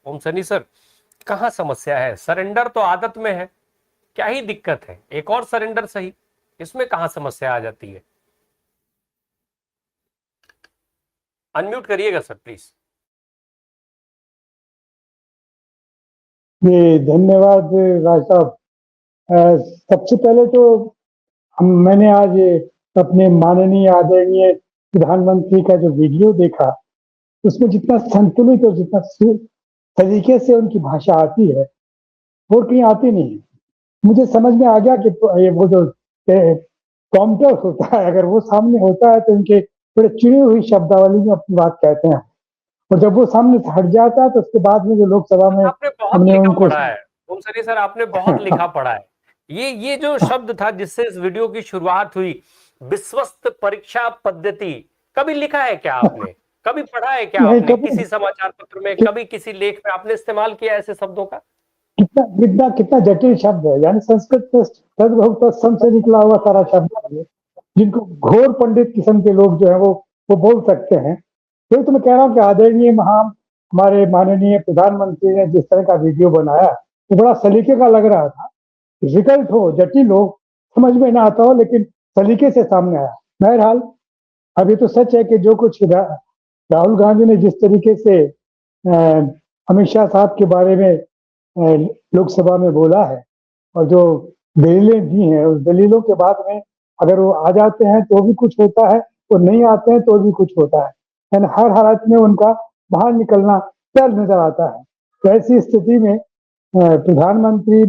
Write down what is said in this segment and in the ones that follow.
ओम Sunny sir, कहाँ समस्या है? सरेंडर तो आदत में है, क्या ही दिक्कत है? एक और सरेंडर सही, इसमें कहाँ समस्या आ जाती है? अनम्यूट करिएगा सर प्लीज। जी धन्यवाद राज साहब। सबसे पहले तो मैंने आज अपने माननीय आदरणीय प्रधानमंत्री का जो वीडियो देखा, उसमें जितना संतुलित और जितना तरीके से उनकी भाषा आती है वो कहीं आती नहीं है। मुझे समझ में आ गया कि ये वो जो प्रॉम्प्टर होता है, अगर वो सामने होता है तो इनके थोड़े चुनी हुई शब्दावली में अपनी बात कहते हैं, और जब वो सामने से हट जाता है तो उसके बाद में जो लोकसभा में आपने बहुत हमने लिखा उनको पढ़ा है ओम सनी सर, आपने बहुत लिखा पढ़ा है। ये जो शब्द था जिससे इस वीडियो की शुरुआत हुई, विश्वस्त परीक्षा पद्धति, कभी लिखा है क्या आपने? कभी पढ़ा है क्या नहीं आपने कभी किसी समाचार पत्र में, कभी किसी लेख में आपने इस्तेमाल किया ऐसे शब्दों का? कितना कितना कितना जटिल शब्द है, यानी संस्कृत में तत्सम से निकला हुआ सारा शब्द है, जिनको घोर पंडित किस्म के लोग जो है वो बोल सकते हैं। तो मैं कह रहा हूँ कि आदरणीय हमारे माननीय प्रधानमंत्री ने जिस तरह का वीडियो बनाया वो बड़ा सलीके का लग रहा था। डिफिकल्ट हो, जटिल हो, समझ में ना आता हो, लेकिन सलीके से सामने आया। बहरहाल अब ये तो सच है कि जो कुछ राहुल गांधी ने जिस तरीके से अमित शाह साहब के बारे में लोकसभा में बोला है और जो दलीलें दी हैं, उस दलीलों के बाद में अगर वो आ जाते हैं तो भी कुछ होता है, वो नहीं आते हैं तो भी कुछ होता है, यानी हर हालत में उनका बाहर निकलना तय नजर आता है। तो ऐसी स्थिति में प्रधानमंत्री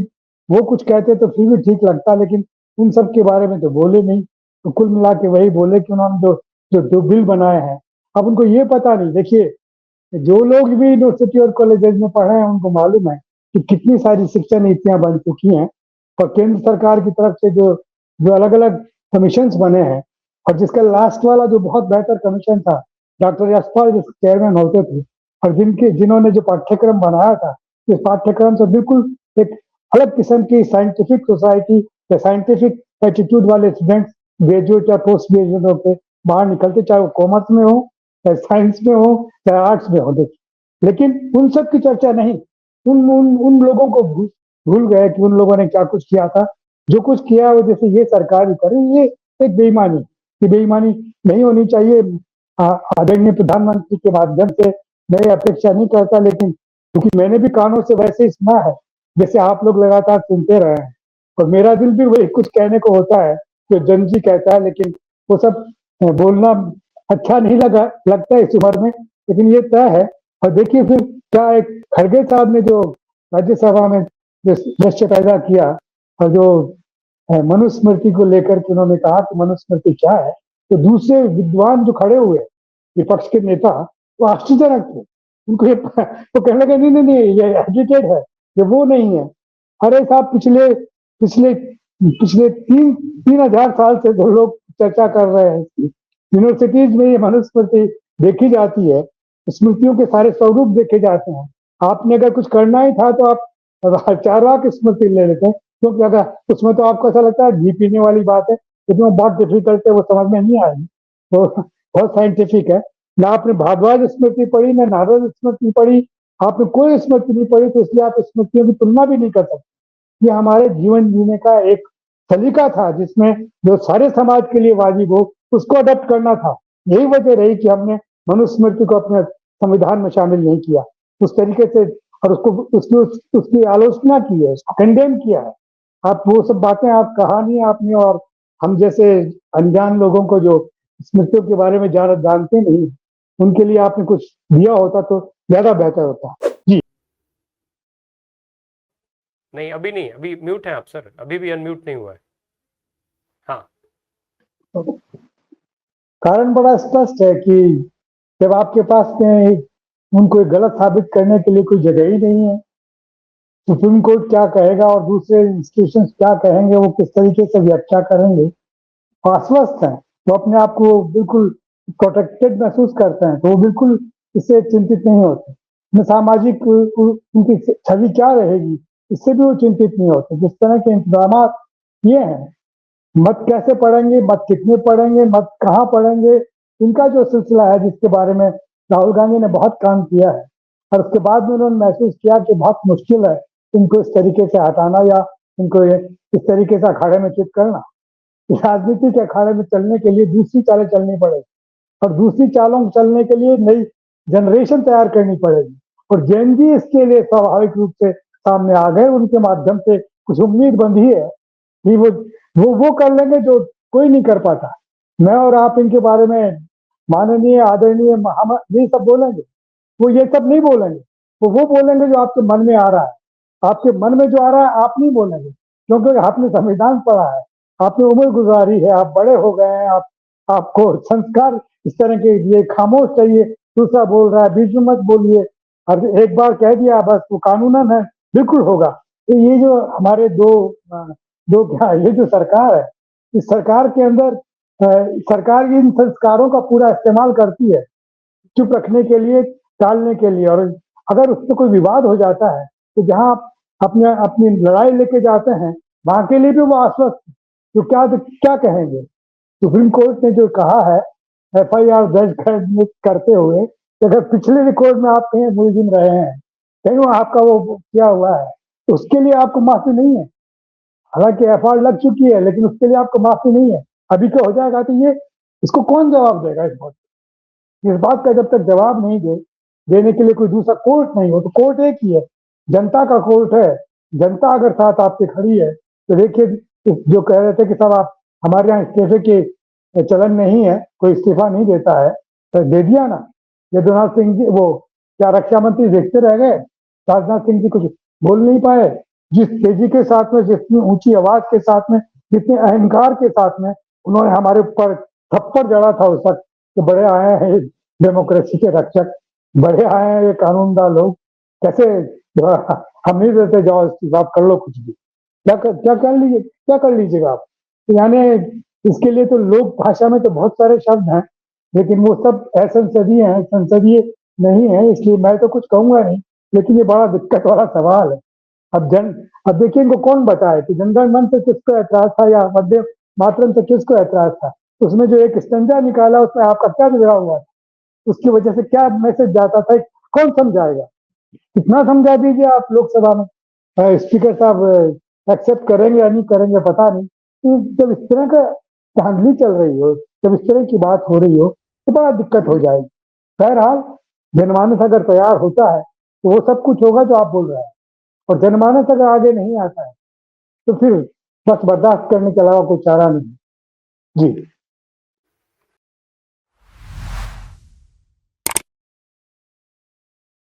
वो कुछ कहते तो फिर भी ठीक लगता, लेकिन उन सब के बारे में तो बोले नहीं। तो कुल मिला के वही बोले कि उन्होंने जो बिल बनाए हैं, अब उनको ये पता नहीं। देखिए, जो लोग भी यूनिवर्सिटी और कॉलेजेस में पढ़े हैं उनको मालूम है कि कितनी सारी शिक्षा नीतियां बन चुकी हैं, और केंद्र सरकार की तरफ से जो जो अलग अलग कमीशन बने हैं, और जिसका लास्ट वाला जो बहुत बेहतर कमीशन था, डॉक्टर यशपाल जिस चेयरमैन होते थे, और जिन्होंने जो पाठ्यक्रम बनाया था, इस पाठ्यक्रम से बिल्कुल एक अलग किस्म की साइंटिफिक सोसाइटी या साइंटिफिक एटीट्यूड वाले स्टूडेंट्स ग्रेजुएट या पोस्ट ग्रेजुएट होकर बाहर निकलते, चाहे वो कॉमर्स में हो, चाहे साइंस में हो, चाहे आर्ट्स में हो। देखिए, लेकिन उन सब की चर्चा नहीं। उन लोगों को भूल गए कि उन लोगों ने क्या कुछ किया था। जो कुछ किया वो जैसे ये सरकार ही करे, ये एक बेईमानी, ये बेईमानी नहीं होनी चाहिए। आदरणीय प्रधानमंत्री के माध्यम से मैं अपेक्षा नहीं करता, लेकिन क्योंकि मैंने भी कानों से वैसे ही सुना है जैसे आप लोग लगातार सुनते रहे हैं, और मेरा दिल भी वही कुछ कहने को होता है जो जन जी कहता है, लेकिन वो सब बोलना अच्छा नहीं लगता है इस उम्र में, लेकिन ये तय है। और देखिए फिर क्या एक खड़गे साहब ने जो राज्यसभा में जो दृश्य पैदा किया, और जो मनुस्मृति को लेकर के उन्होंने कहा कि मनुस्मृति क्या है, तो दूसरे विद्वान जो खड़े हुए विपक्ष के नेता वो आश्चर्यजनक थे। उनको ये तो कहने लगे नहीं नहीं नहीं, ये एजुकेटेड है, ये वो नहीं है। अरे साहब, पिछले पिछले पिछले 3,000 साल से जो लोग चर्चा कर रहे हैं, यूनिवर्सिटीज में ये मनुस्मृति देखी जाती है, स्मृतियों के सारे स्वरूप देखे जाते हैं। आपने अगर कुछ करना ही था तो आप चारवाक स्मृति ले लेते हैं, क्योंकि अगर उसमें तो आपको ऐसा लगता है घी पीने वाली बात है, लेकिन वो बहुत डिफिकल्ट है, वो समझ में नहीं आएगी। तो बहुत साइंटिफिक है। ना आपने भारद्वाज स्मृति पढ़ी, ना नारद स्मृति पढ़ी, आपने कोई स्मृति नहीं पढ़ी, तो इसलिए आप स्मृतियों की तुलना भी नहीं कर सकते। ये हमारे जीवन जीने का एक सलीका था जिसमें जो सारे समाज के लिए वाजिब हो उसको अडॉप्ट करना था। यही वजह रही कि हमने मनुस्मृति को अपने संविधान में शामिल नहीं किया उस तरीके से, और उसकी आलोचना की है, उसको कंडेम किया है। आप वो सब बातें आप कहानी आपने, और हम जैसे अनजान लोगों को जो स्मृतियों के बारे में जानते नहीं, उनके लिए आपने कुछ दिया होता तो ज्यादा बेहतर होता। जी नहीं, अभी नहीं, अभी म्यूट है आप सर, अभी भी अनम्यूट नहीं हुआ है। हाँ, कारण बड़ा स्पष्ट है कि जब आपके पास में उनको गलत साबित करने के लिए कोई जगह ही नहीं है, सुप्रीम कोर्ट क्या कहेगा और दूसरे इंस्टीट्यूशन क्या कहेंगे, वो किस तरीके से व्याख्या करेंगे, आश्वस्त हैं, वो अपने आप को बिल्कुल प्रोटेक्टेड महसूस करते हैं, तो वो बिल्कुल इससे चिंतित नहीं होते। न सामाजिक उनकी छवि क्या रहेगी इससे भी वो चिंतित नहीं होते। जिस तरह के इंतजाम किए हैं, मत कैसे पढ़ेंगे, मत कितने पढ़ेंगे, मत कहाँ पढ़ेंगे, इनका जो सिलसिला है जिसके बारे में राहुल गांधी ने बहुत काम किया है, और उसके बाद में उन्होंने महसूस किया कि बहुत मुश्किल है इनको इस तरीके से हटाना या इनको इस तरीके से अखाड़े में चित करना। राजनीति के अखाड़े में चलने के लिए दूसरी चालें चलनी पड़ेगी, और दूसरी चालों को चलने के लिए नई जनरेशन तैयार करनी पड़ेगी। और जैन जी इसके लिए स्वाभाविक रूप से सामने आ गए, उनके माध्यम से कुछ उम्मीद बंधी है कि वो कर लेंगे जो कोई नहीं कर पाता। मैं और आप इनके बारे में माननीय आदरणीय हम ये सब बोलेंगे, वो ये सब नहीं बोलेंगे। वो बोलेंगे जो आपके मन में आ रहा है। आपके मन में जो आ रहा है आप नहीं बोलेंगे, क्योंकि आपने संविधान पढ़ा है, आपने उम्र गुजारी है, आप बड़े हो गए हैं, आपको संस्कार इस तरह के लिए खामोश चाहिए। दूसरा बोल रहा है बीच में मत बोलिए, और एक बार कह दिया बस वो कानूनन है, बिल्कुल होगा। तो ये जो हमारे दो क्या ये जो सरकार है, इस सरकार के अंदर सरकार इन संस्कारों का पूरा इस्तेमाल करती है चुप रखने के लिए, टालने के लिए। और अगर उसमें कोई विवाद हो जाता है तो जहां आप अपनी लड़ाई लेके जाते हैं वहां के लिए भी वो आश्वस्त, तो क्या कहेंगे। सुप्रीम कोर्ट ने जो कहा है FIR दर्ज करते हुए, अगर पिछले रिकॉर्ड में आप कहीं मुलजिम रहे हैं, कहीं वो आपका वो किया हुआ है, तो उसके लिए आपको माफी नहीं है। हालांकि FIR लग चुकी है, लेकिन उसके लिए आपको माफी नहीं है। अभी क्या हो जाएगा, तो ये इसको कौन जवाब देगा। इस बात का जब तक जवाब नहीं देने के लिए कोई दूसरा कोर्ट नहीं हो, तो कोर्ट एक ही है, जनता का कोर्ट है। जनता अगर साथ आपके खड़ी है तो देखिए, जो कह रहे थे कि साहब आप हमारे यहाँ इस्तीफे के चलन नहीं है, कोई इस्तीफा नहीं देता है, तो दे दिया ना। यदुनाथ सिंह जी, वो क्या रक्षा मंत्री देखते रह गए, राजनाथ सिंह जी कुछ बोल नहीं पाए। जिस तेजी के साथ में, जितनी ऊंची आवाज के साथ में, जितने अहंकार के साथ में उन्होंने हमारे ऊपर थप्पड़ जड़ा था उस वक्त, तो बड़े आए हैं डेमोक्रेसी के रक्षक, बड़े आए हैं ये कानूनदार लोग, कैसे हम नहीं देते, जाओ इस्तीफा कर लो, कुछ भी क्या कर लीजिएगा आप। तो यानी इसके लिए तो लोक भाषा में तो बहुत सारे शब्द हैं, लेकिन वो सब असंसदीय हैं, संसदीय नहीं है, इसलिए मैं तो कुछ कहूंगा नहीं। लेकिन ये बड़ा दिक्कत वाला सवाल है। अब देखिए इनको कौन बताए कि जनगण मन से किसको ऐतराज था या वंदे मातरम से किसको ऐतराज था। उसमें जो एक स्टंजा निकाला उसमें आपका क्या बिगड़ा हुआ था, उसकी वजह से क्या मैसेज जाता था, कौन समझाएगा। कितना समझा दीजिए आप लोकसभा में, स्पीकर साहब एक्सेप्ट करेंगे या नहीं करेंगे पता नहीं। तो जब इस तरह का धांधली चल रही हो, जब इस तरह की बात हो रही हो, तो बड़ा दिक्कत हो जाएगी। बहरहाल जनमानस अगर तैयार होता है तो वो सब कुछ होगा जो आप बोल रहे हैं, और जनमानस अगर आगे नहीं आता है तो फिर बस बर्दाश्त करने के अलावा कोई चारा नहीं। जी।